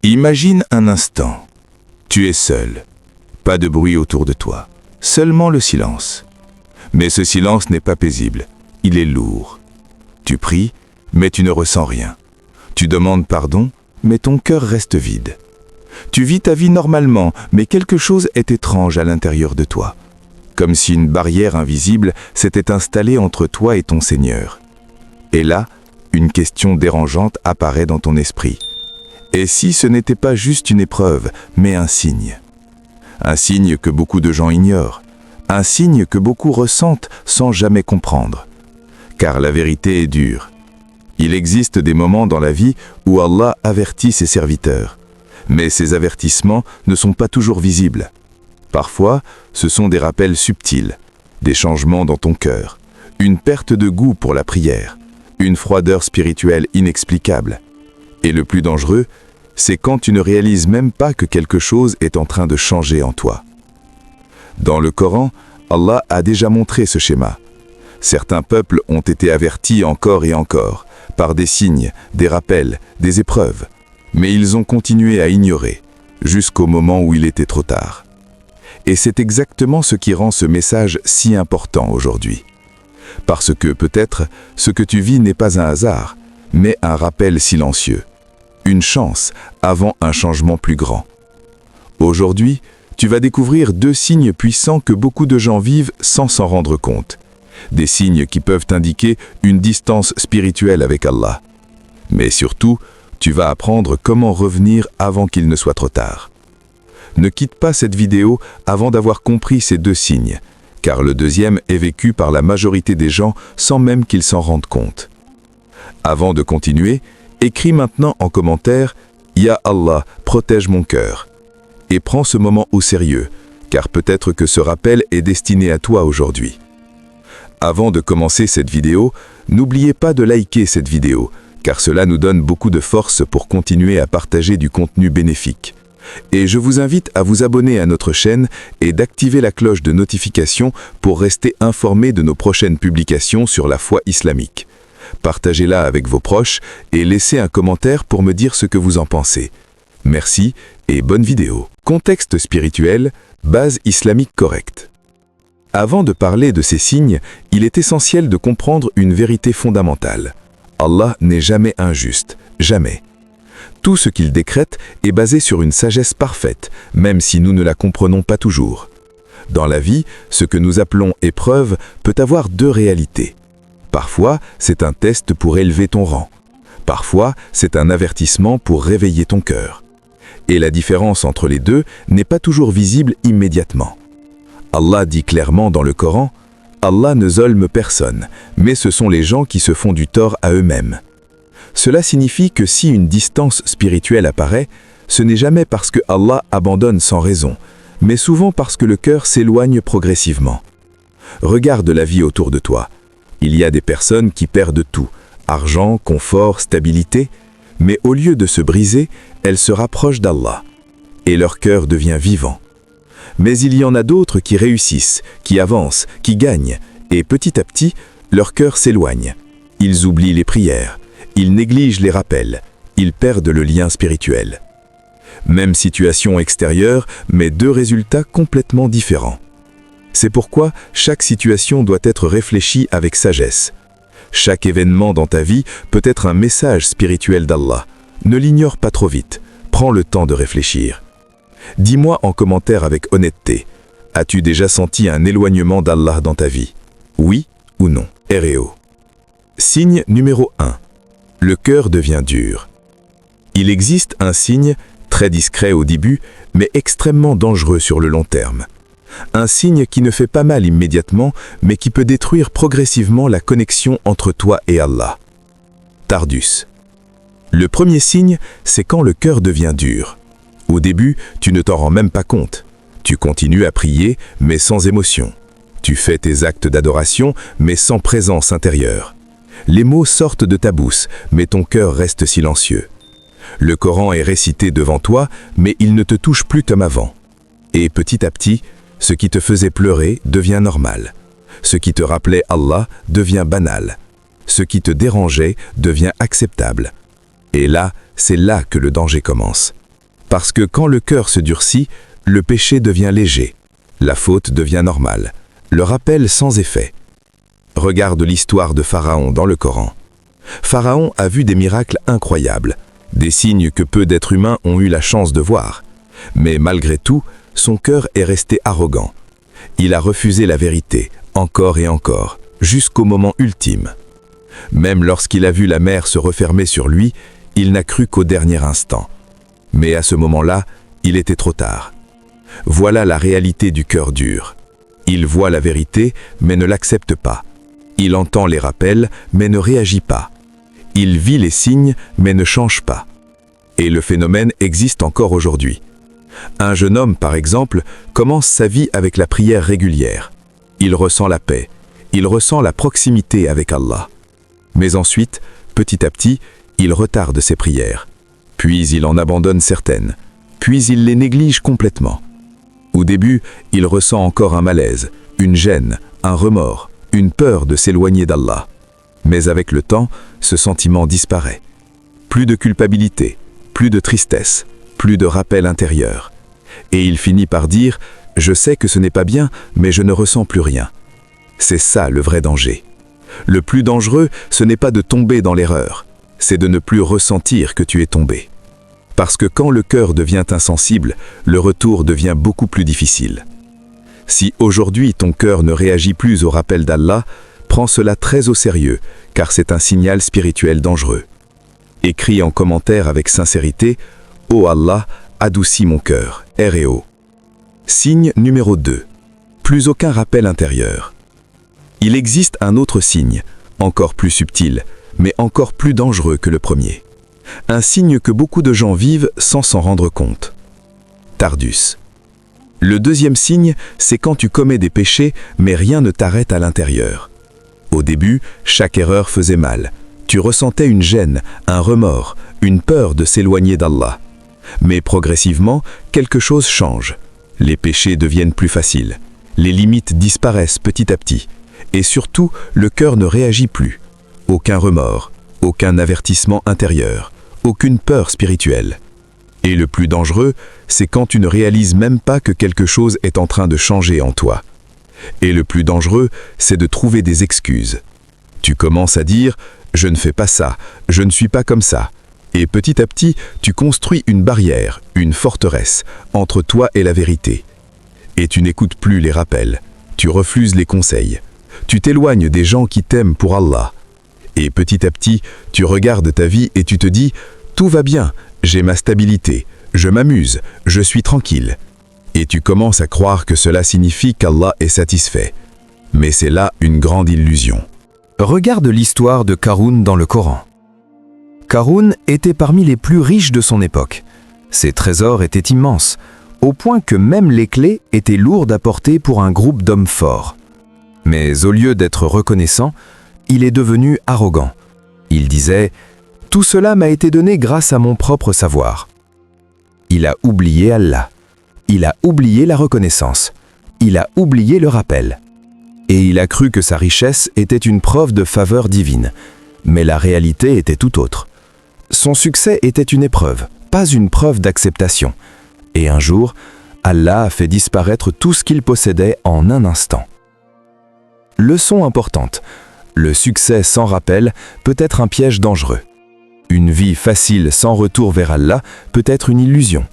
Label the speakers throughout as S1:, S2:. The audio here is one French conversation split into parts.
S1: Imagine un instant. Tu es seul. Pas de bruit autour de toi. Seulement le silence. Mais ce silence n'est pas paisible. Il est lourd. Tu pries, mais tu ne ressens rien. Tu demandes pardon, mais ton cœur reste vide. Tu vis ta vie normalement, mais quelque chose est étrange à l'intérieur de toi. Comme si une barrière invisible s'était installée entre toi et ton Seigneur. Et là, une question dérangeante apparaît dans ton esprit. Et si ce n'était pas juste une épreuve, mais un signe? Un signe que beaucoup de gens ignorent. Un signe que beaucoup ressentent sans jamais comprendre. Car la vérité est dure. Il existe des moments dans la vie où Allah avertit ses serviteurs. Mais ces avertissements ne sont pas toujours visibles. Parfois, ce sont des rappels subtils, des changements dans ton cœur, une perte de goût pour la prière, une froideur spirituelle inexplicable. Et le plus dangereux, c'est quand tu ne réalises même pas que quelque chose est en train de changer en toi. Dans le Coran, Allah a déjà montré ce schéma. Certains peuples ont été avertis encore et encore, par des signes, des rappels, des épreuves. Mais ils ont continué à ignorer, jusqu'au moment où il était trop tard. Et c'est exactement ce qui rend ce message si important aujourd'hui. Parce que peut-être, ce que tu vis n'est pas un hasard, mais un rappel silencieux. Une chance avant un changement plus grand. Aujourd'hui, tu vas découvrir 2 signes puissants que beaucoup de gens vivent sans s'en rendre compte. Des signes qui peuvent indiquer une distance spirituelle avec Allah. Mais surtout, tu vas apprendre comment revenir avant qu'il ne soit trop tard. Ne quitte pas cette vidéo avant d'avoir compris ces 2 signes, car le deuxième est vécu par la majorité des gens sans même qu'ils s'en rendent compte. Avant de continuer, écris maintenant en commentaire « Ya Allah, protège mon cœur » et prends ce moment au sérieux, car peut-être que ce rappel est destiné à toi aujourd'hui. Avant de commencer cette vidéo, n'oubliez pas de liker cette vidéo, car cela nous donne beaucoup de force pour continuer à partager du contenu bénéfique. Et je vous invite à vous abonner à notre chaîne et d'activer la cloche de notification pour rester informé de nos prochaines publications sur la foi islamique. Partagez-la avec vos proches et laissez un commentaire pour me dire ce que vous en pensez. Merci et bonne vidéo. Contexte spirituel, base islamique correcte. Avant de parler de ces signes, il est essentiel de comprendre une vérité fondamentale. Allah n'est jamais injuste, jamais. Tout ce qu'il décrète est basé sur une sagesse parfaite, même si nous ne la comprenons pas toujours. Dans la vie, ce que nous appelons épreuve peut avoir 2 réalités. Parfois, c'est un test pour élever ton rang. Parfois, c'est un avertissement pour réveiller ton cœur. Et la différence entre les 2 n'est pas toujours visible immédiatement. Allah dit clairement dans le Coran « Allah ne zolme personne, mais ce sont les gens qui se font du tort à eux-mêmes. » Cela signifie que si une distance spirituelle apparaît, ce n'est jamais parce que Allah abandonne sans raison, mais souvent parce que le cœur s'éloigne progressivement. Regarde la vie autour de toi. Il y a des personnes qui perdent tout, argent, confort, stabilité, mais au lieu de se briser, elles se rapprochent d'Allah, et leur cœur devient vivant. Mais il y en a d'autres qui réussissent, qui avancent, qui gagnent, et petit à petit, leur cœur s'éloigne. Ils oublient les prières, ils négligent les rappels, ils perdent le lien spirituel. Même situation extérieure, mais 2 résultats complètement différents. C'est pourquoi chaque situation doit être réfléchie avec sagesse. Chaque événement dans ta vie peut être un message spirituel d'Allah. Ne l'ignore pas trop vite, prends le temps de réfléchir. Dis-moi en commentaire avec honnêteté, as-tu déjà senti un éloignement d'Allah dans ta vie? Oui ou non? R.E.O. Signe numéro 1. Le cœur devient dur. Il existe un signe, très discret au début, mais extrêmement dangereux sur le long terme. Un signe qui ne fait pas mal immédiatement, mais qui peut détruire progressivement la connexion entre toi et Allah. Tardus. Le premier signe, c'est quand le cœur devient dur. Au début, tu ne t'en rends même pas compte. Tu continues à prier, mais sans émotion. Tu fais tes actes d'adoration, mais sans présence intérieure. Les mots sortent de ta bouche, mais ton cœur reste silencieux. Le Coran est récité devant toi, mais il ne te touche plus comme avant. Et petit à petit, ce qui te faisait pleurer devient normal. Ce qui te rappelait Allah devient banal. Ce qui te dérangeait devient acceptable. Et là, c'est là que le danger commence. Parce que quand le cœur se durcit, le péché devient léger, la faute devient normale, le rappel sans effet. Regarde l'histoire de Pharaon dans le Coran. Pharaon a vu des miracles incroyables, des signes que peu d'êtres humains ont eu la chance de voir. Mais malgré tout, son cœur est resté arrogant. Il a refusé la vérité, encore et encore, jusqu'au moment ultime. Même lorsqu'il a vu la mer se refermer sur lui, il n'a cru qu'au dernier instant. Mais à ce moment-là, il était trop tard. Voilà la réalité du cœur dur. Il voit la vérité, mais ne l'accepte pas. Il entend les rappels, mais ne réagit pas. Il vit les signes, mais ne change pas. Et le phénomène existe encore aujourd'hui. Un jeune homme, par exemple, commence sa vie avec la prière régulière. Il ressent la paix, il ressent la proximité avec Allah. Mais ensuite, petit à petit, il retarde ses prières. Puis il en abandonne certaines. Puis il les néglige complètement. Au début, il ressent encore un malaise, une gêne, un remords, une peur de s'éloigner d'Allah. Mais avec le temps, ce sentiment disparaît. Plus de culpabilité, plus de tristesse, plus de rappel intérieur. Et il finit par dire « Je sais que ce n'est pas bien, mais je ne ressens plus rien ». C'est ça le vrai danger. Le plus dangereux, ce n'est pas de tomber dans l'erreur, c'est de ne plus ressentir que tu es tombé. Parce que quand le cœur devient insensible, le retour devient beaucoup plus difficile. Si aujourd'hui ton cœur ne réagit plus au rappel d'Allah, prends cela très au sérieux, car c'est un signal spirituel dangereux. Écris en commentaire avec sincérité « Ô Allah, adoucis mon cœur, R.E.O. » Signe numéro 2. Plus aucun rappel intérieur. Il existe un autre signe, encore plus subtil, mais encore plus dangereux que le premier. Un signe que beaucoup de gens vivent sans s'en rendre compte. Tardus. Le deuxième signe, c'est quand tu commets des péchés, mais rien ne t'arrête à l'intérieur. Au début, chaque erreur faisait mal. Tu ressentais une gêne, un remords, une peur de s'éloigner d'Allah. Mais progressivement, quelque chose change. Les péchés deviennent plus faciles. Les limites disparaissent petit à petit. Et surtout, le cœur ne réagit plus. Aucun remords, aucun avertissement intérieur, aucune peur spirituelle. Et le plus dangereux, c'est quand tu ne réalises même pas que quelque chose est en train de changer en toi. Et le plus dangereux, c'est de trouver des excuses. Tu commences à dire « je ne fais pas ça, je ne suis pas comme ça ». Et petit à petit, tu construis une barrière, une forteresse, entre toi et la vérité. Et tu n'écoutes plus les rappels, tu refuses les conseils, tu t'éloignes des gens qui t'aiment pour Allah. Et petit à petit, tu regardes ta vie et tu te dis « tout va bien, j'ai ma stabilité, je m'amuse, je suis tranquille ». Et tu commences à croire que cela signifie qu'Allah est satisfait. Mais c'est là une grande illusion.
S2: Regarde l'histoire de Qaroun dans le Coran. Qaroun était parmi les plus riches de son époque. Ses trésors étaient immenses, au point que même les clés étaient lourdes à porter pour un groupe d'hommes forts. Mais au lieu d'être reconnaissant, il est devenu arrogant. Il disait « Tout cela m'a été donné grâce à mon propre savoir ». Il a oublié Allah. Il a oublié la reconnaissance. Il a oublié le rappel. Et il a cru que sa richesse était une preuve de faveur divine. Mais la réalité était tout autre. Son succès était une épreuve, pas une preuve d'acceptation. Et un jour, Allah a fait disparaître tout ce qu'il possédait en un instant. Leçon importante. Le succès sans rappel peut être un piège dangereux. Une vie facile sans retour vers Allah peut être une illusion.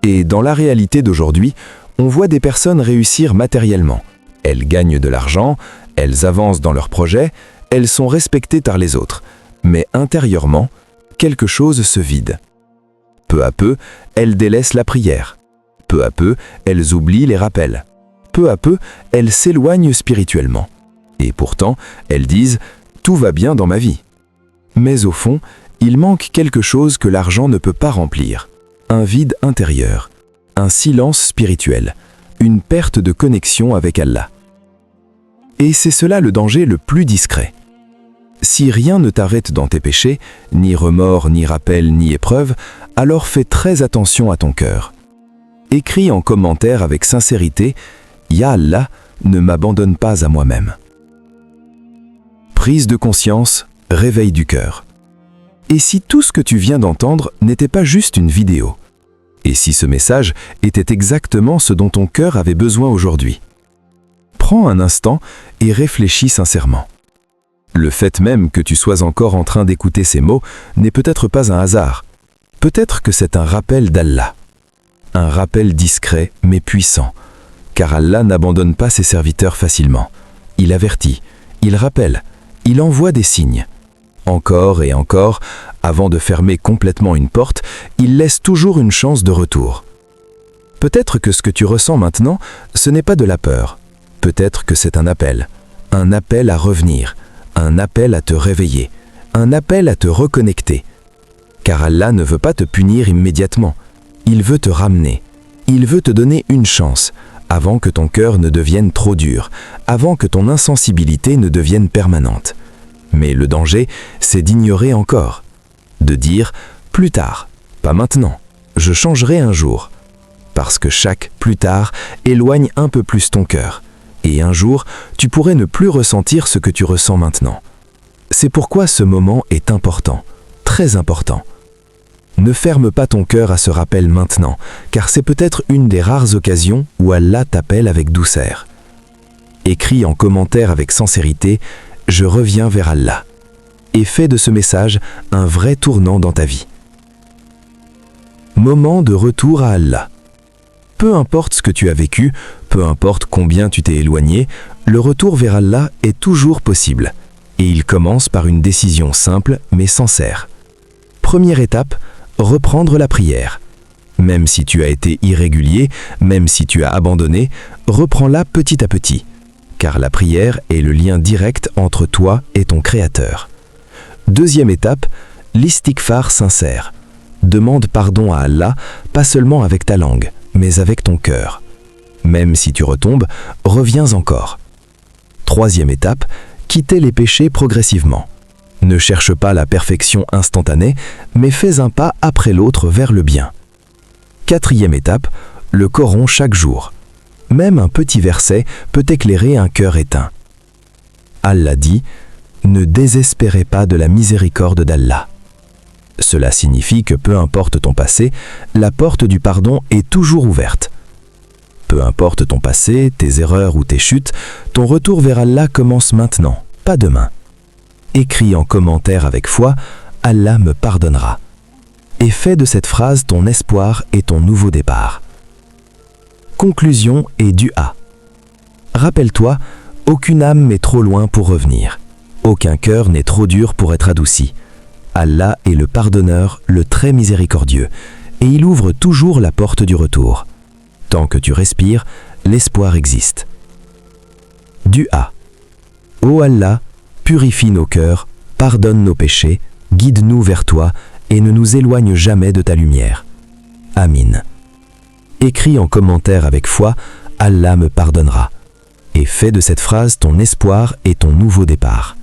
S2: Et dans la réalité d'aujourd'hui, on voit des personnes réussir matériellement. Elles gagnent de l'argent, elles avancent dans leurs projets, elles sont respectées par les autres. Mais intérieurement, quelque chose se vide. Peu à peu, elles délaissent la prière. Peu à peu, elles oublient les rappels. Peu à peu, elles s'éloignent spirituellement. Et pourtant, elles disent « tout va bien dans ma vie ». Mais au fond, il manque quelque chose que l'argent ne peut pas remplir. Un vide intérieur, un silence spirituel, une perte de connexion avec Allah. Et c'est cela le danger le plus discret. Si rien ne t'arrête dans tes péchés, ni remords, ni rappel, ni épreuve, alors fais très attention à ton cœur. Écris en commentaire avec sincérité « Ya Allah, ne m'abandonne pas à moi-même ». Prise de conscience, réveil du cœur. Et si tout ce que tu viens d'entendre n'était pas juste une vidéo? Et si ce message était exactement ce dont ton cœur avait besoin aujourd'hui? Prends un instant et réfléchis sincèrement. Le fait même que tu sois encore en train d'écouter ces mots n'est peut-être pas un hasard. Peut-être que c'est un rappel d'Allah. Un rappel discret mais puissant, car Allah n'abandonne pas ses serviteurs facilement. Il avertit, il rappelle, il envoie des signes. Encore et encore, avant de fermer complètement une porte, il laisse toujours une chance de retour. Peut-être que ce que tu ressens maintenant, ce n'est pas de la peur. Peut-être que c'est un appel à revenir, un appel à te réveiller, un appel à te reconnecter. Car Allah ne veut pas te punir immédiatement, il veut te ramener, il veut te donner une chance, avant que ton cœur ne devienne trop dur, avant que ton insensibilité ne devienne permanente. Mais le danger, c'est d'ignorer encore, de dire « plus tard, pas maintenant, je changerai un jour ». Parce que chaque « plus tard » éloigne un peu plus ton cœur. Et un jour, tu pourrais ne plus ressentir ce que tu ressens maintenant. C'est pourquoi ce moment est important, très important. Ne ferme pas ton cœur à ce rappel maintenant, car c'est peut-être une des rares occasions où Allah t'appelle avec douceur. Écris en commentaire avec sincérité « Je reviens vers Allah » et fais de ce message un vrai tournant dans ta vie. Moment de retour à Allah. Peu importe ce que tu as vécu, peu importe combien tu t'es éloigné, le retour vers Allah est toujours possible. Et il commence par une décision simple mais sincère. Première étape, reprendre la prière. Même si tu as été irrégulier, même si tu as abandonné, reprends-la petit à petit. Car la prière est le lien direct entre toi et ton Créateur. Deuxième étape, l'istighfar sincère. Demande pardon à Allah, pas seulement avec ta langue, mais avec ton cœur. Même si tu retombes, reviens encore. Troisième étape, quitter les péchés progressivement. Ne cherche pas la perfection instantanée, mais fais un pas après l'autre vers le bien. Quatrième étape, le Coran chaque jour. Même un petit verset peut éclairer un cœur éteint. Allah dit « Ne désespérez pas de la miséricorde d'Allah ». Cela signifie que peu importe ton passé, la porte du pardon est toujours ouverte. Peu importe ton passé, tes erreurs ou tes chutes, ton retour vers Allah commence maintenant, pas demain. Écris en commentaire avec foi « Allah me pardonnera » et fais de cette phrase ton espoir et ton nouveau départ. Conclusion et dua. Rappelle-toi, aucune âme n'est trop loin pour revenir. Aucun cœur n'est trop dur pour être adouci. Allah est le pardonneur, le très miséricordieux, et il ouvre toujours la porte du retour. Tant que tu respires, l'espoir existe. Dua. Ô Allah, purifie nos cœurs, pardonne nos péchés, guide-nous vers toi et ne nous éloigne jamais de ta lumière. Amin. Écris en commentaire avec foi « Allah me pardonnera » et fais de cette phrase ton espoir et ton nouveau départ.